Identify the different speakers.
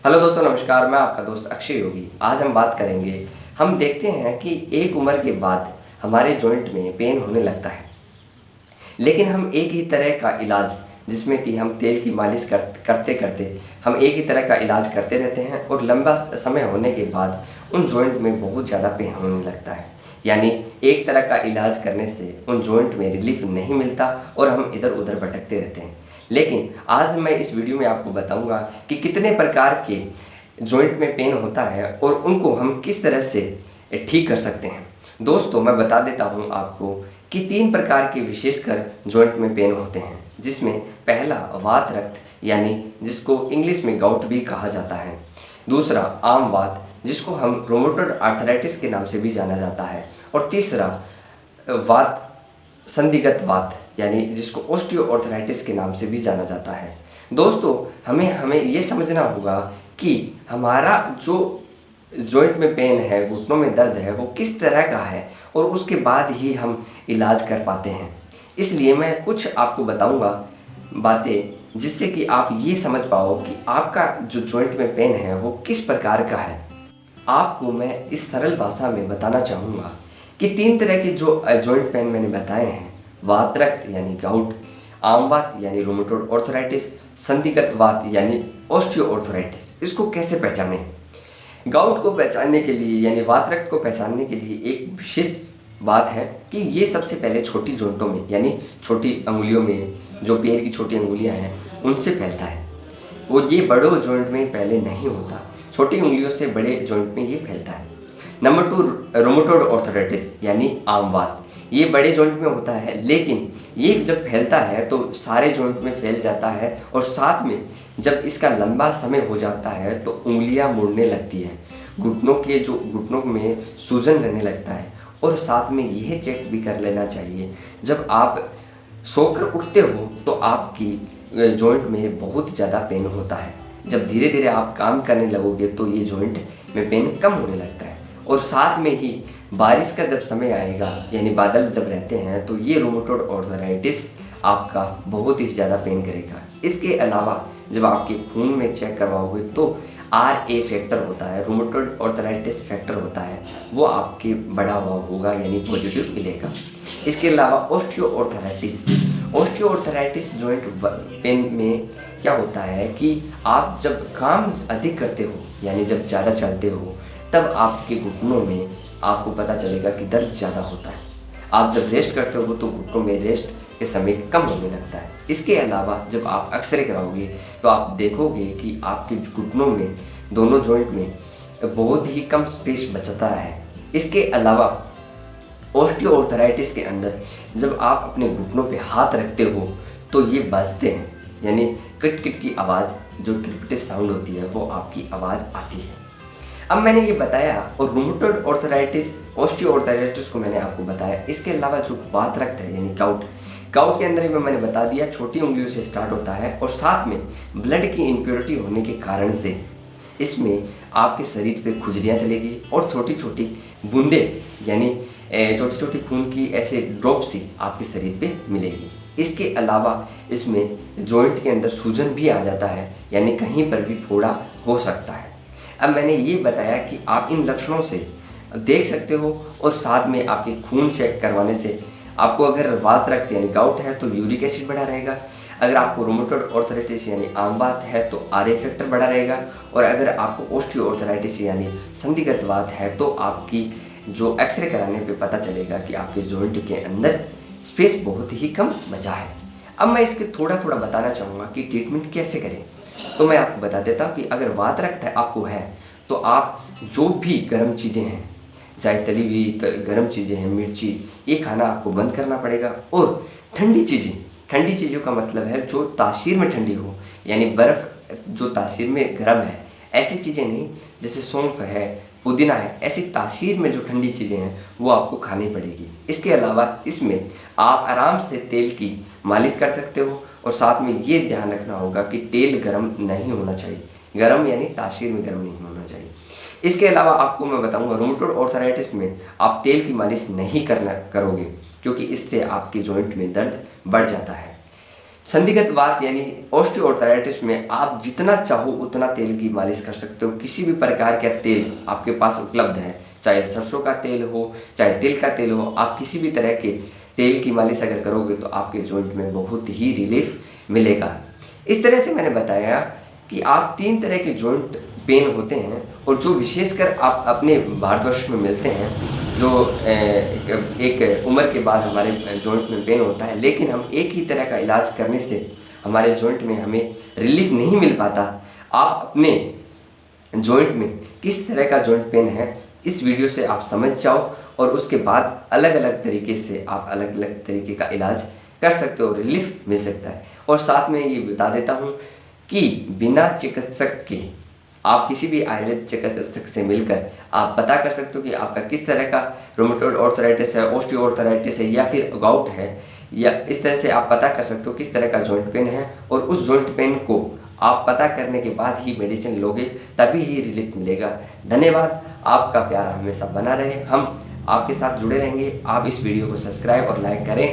Speaker 1: Hello दोस्तों, नमस्कार। मैं आपका दोस्त अक्षय योगी। आज हम बात करेंगे। हम देखते हैं कि एक उम्र के बाद हमारे जॉइंट में पेन होने लगता है, लेकिन हम एक ही तरह का इलाज, जिसमें कि हम तेल की मालिश करते करते हम एक ही तरह का इलाज करते रहते हैं और लंबा समय होने के बाद उन जॉइंट में बहुत ज़्यादा पेन होने लगता है। यानी एक तरह का इलाज करने से उन जॉइंट में रिलीफ नहीं मिलता और हम इधर उधर भटकते रहते हैं। लेकिन आज मैं इस वीडियो में आपको बताऊंगा कि कितने प्रकार के जॉइंट में पेन होता है और उनको हम किस तरह से ठीक कर सकते हैं। दोस्तों, मैं बता देता हूं आपको कि 3 प्रकार के विशेषकर जॉइंट में पेन होते हैं, जिसमें पहला वात रक्त, यानी जिसको इंग्लिश में गाउट भी कहा जाता है। दूसरा आम वात, जिसको हम रोमेटॉइड आर्थराइटिस के नाम से भी जाना जाता है। और तीसरा वात संधिगत वात, यानी जिसको ऑस्टियोआर्थराइटिस के नाम से भी जाना जाता है। दोस्तों, हमें हमें ये समझना होगा कि हमारा जो जॉइंट में पेन है, घुटनों में दर्द है, वो किस तरह का है और उसके बाद ही हम इलाज कर पाते हैं। इसलिए मैं कुछ आपको बताऊंगा बातें, जिससे कि आप ये समझ पाओ कि आपका जो जॉइंट में पेन है वो किस प्रकार का है। आपको मैं इस सरल भाषा में बताना चाहूँगा कि 3 तरह के जो जॉइंट पेन मैंने बताए हैं, वात रक्त यानी गाउट, आम वात यानी रोमेटॉइड आर्थराइटिस, संधिगत वात यानी ऑस्टियोआर्थराइटिस, इसको कैसे पहचानें। गाउट को पहचानने के लिए यानी वात रक्त को पहचानने के लिए एक विशिष्ट बात है कि ये सबसे पहले छोटी जॉइंटों में, यानी छोटी अंगुलियों में, जो पैर की छोटी अंगुलियां हैं उनसे फैलता है। वो ये बड़ों जॉइंट में पहले नहीं होता, छोटी उंगलियों से बड़े जॉइंट में ये फैलता है। नंबर 2 रोमेटॉइड आर्थराइटिस यानी आम वात। ये बड़े जॉइंट में होता है, लेकिन ये जब फैलता है तो सारे जॉइंट में फैल जाता है और साथ में जब इसका लंबा समय हो जाता है तो उंगलियां मुड़ने लगती है, घुटनों में सूजन रहने लगता है। और साथ में यह चेक भी कर लेना चाहिए, जब आप सोकर उठते हो तो आपकी जॉइंट में बहुत ज़्यादा पेन होता है। जब धीरे धीरे आप काम करने लगोगे तो ये जॉइंट में पेन कम होने लगता है। और साथ में ही बारिश का जब समय आएगा, यानी बादल जब रहते हैं, तो ये रोमेटॉइड आर्थराइटिस आपका बहुत ही ज़्यादा पेन करेगा। इसके अलावा जब आपके खून में चेक करवाओगे तो RA फैक्टर होता है, रोमेटॉइड आर्थराइटिस फैक्टर होता है, वो आपके बढ़ा हुआ होगा, यानी पॉजिटिव मिलेगा। इसके अलावा ऑस्टियोआर्थराइटिस जॉइंट पेन में क्या होता है कि आप जब काम अधिक करते हो, यानी जब ज़्यादा चलते हो, तब आपके घुटनों में आपको पता चलेगा कि दर्द ज़्यादा होता है। आप जब रेस्ट करते हो तो घुटनों में रेस्ट के समय कम होने लगता है। इसके अलावा जब आप एक्सरे कराओगे तो आप देखोगे कि आपके घुटनों में, दोनों जॉइंट में बहुत ही कम स्पेस बचता है। इसके अलावा ऑस्टियोआर्थराइटिस के अंदर जब आप अपने घुटनों पे हाथ रखते हो तो ये बजते हैं, यानी किट किट की आवाज़, जो क्रिपिटिस साउंड होती है, वो आपकी आवाज़ आती है। अब मैंने ये बताया, और रूमेटॉइड आर्थराइटिस, ऑस्टियोआर्थराइटिस को मैंने आपको बताया। इसके अलावा जो वात रक्त है यानी गाउट के अंदर भी मैंने बता दिया, छोटी उंगलियों से स्टार्ट होता है और साथ में ब्लड की इम्प्योरिटी होने के कारण से इसमें आपके शरीर पे खुजलियाँ चलेगी और छोटी छोटी बूंदे, यानी छोटी छोटी खून की ऐसे ड्रॉप सी आपके शरीर पे मिलेगी। इसके अलावा इसमें जॉइंट के अंदर सूजन भी आ जाता है, यानी कहीं पर भी फोड़ा हो सकता है। अब मैंने ये बताया कि आप इन लक्षणों से देख सकते हो और साथ में आपके खून चेक करवाने से आपको, अगर वात रक्त यानी गाउट है तो यूरिक एसिड बढ़ा रहेगा, अगर आपको रोमेटॉइड आर्थराइटिस यानी आम वात है तो RA फैक्टर बढ़ा रहेगा, और अगर आपको ऑस्टियोआर्थराइटिस यानी संधिगत वात है तो आपकी जो एक्सरे कराने पे पता चलेगा कि आपके जॉइंट के अंदर स्पेस बहुत ही कम बचा है। अब मैं इसके थोड़ा थोड़ा बताना चाहूँगा कि ट्रीटमेंट कैसे करें। तो मैं आपको बता देता हूँ कि अगर वात रक्त आपको है तो आप जो भी गर्म चीज़ें हैं, चाहे तली हुई गर्म चीज़ें हैं, मिर्ची, ये खाना आपको बंद करना पड़ेगा। और ठंडी चीज़ों का मतलब है जो तासीर में ठंडी हो, यानी बर्फ़ जो तासीर में गर्म है, ऐसी चीज़ें नहीं, जैसे सौंफ है, पुदीना है, ऐसी तासीर में जो ठंडी चीज़ें हैं वो आपको खानी पड़ेगी। इसके अलावा इसमें आप आराम से तेल की मालिश कर सकते हो और साथ में ये ध्यान रखना होगा कि तेल गर्म नहीं होना चाहिए, गर्म यानी तासीर में गर्म नहीं होना चाहिए। इसके अलावा आपको मैं बताऊंगा, रूमेटॉइड आर्थराइटिस में आप तेल की मालिश नहीं करोगे, क्योंकि इससे आपके जॉइंट में दर्द बढ़ जाता है। संधिगत वात यानी ऑस्टियोआर्थराइटिस में आप जितना चाहो उतना तेल की मालिश कर सकते हो। किसी भी प्रकार का तेल आपके पास उपलब्ध है, चाहे सरसों का तेल हो, चाहे तिल का तेल हो, आप किसी भी तरह के तेल की मालिश अगर करोगे तो आपके जॉइंट में बहुत ही रिलीफ मिलेगा। इस तरह से मैंने बताया कि आप 3 तरह के जॉइंट पेन होते हैं और जो विशेषकर आप अपने भारतवर्ष में मिलते हैं, जो एक उम्र के बाद हमारे जॉइंट में पेन होता है, लेकिन हम एक ही तरह का इलाज करने से हमारे जॉइंट में हमें रिलीफ नहीं मिल पाता। आप अपने जॉइंट में किस तरह का जॉइंट पेन है इस वीडियो से आप समझ जाओ और उसके बाद अलग अलग तरीके से आप अलग अलग तरीके का इलाज कर सकते हो, रिलीफ मिल सकता है। और साथ में ये बता देता हूँ कि बिना चिकित्सक के आप किसी भी आयुर्वेद चिकित्सक से मिलकर आप पता कर सकते हो कि आपका किस तरह का रोमेटॉइड आर्थराइटिस है, ऑस्टियोआर्थराइटिस है या फिर गाउट है, या इस तरह से आप पता कर सकते हो किस तरह का जॉइंट पेन है। और उस जॉइंट पेन को आप पता करने के बाद ही मेडिसिन लोगे, तभी ही रिलीफ मिलेगा। धन्यवाद, आपका प्यार हमेशा बना रहे, हम आपके साथ जुड़े रहेंगे। आप इस वीडियो को सब्सक्राइब और लाइक करें।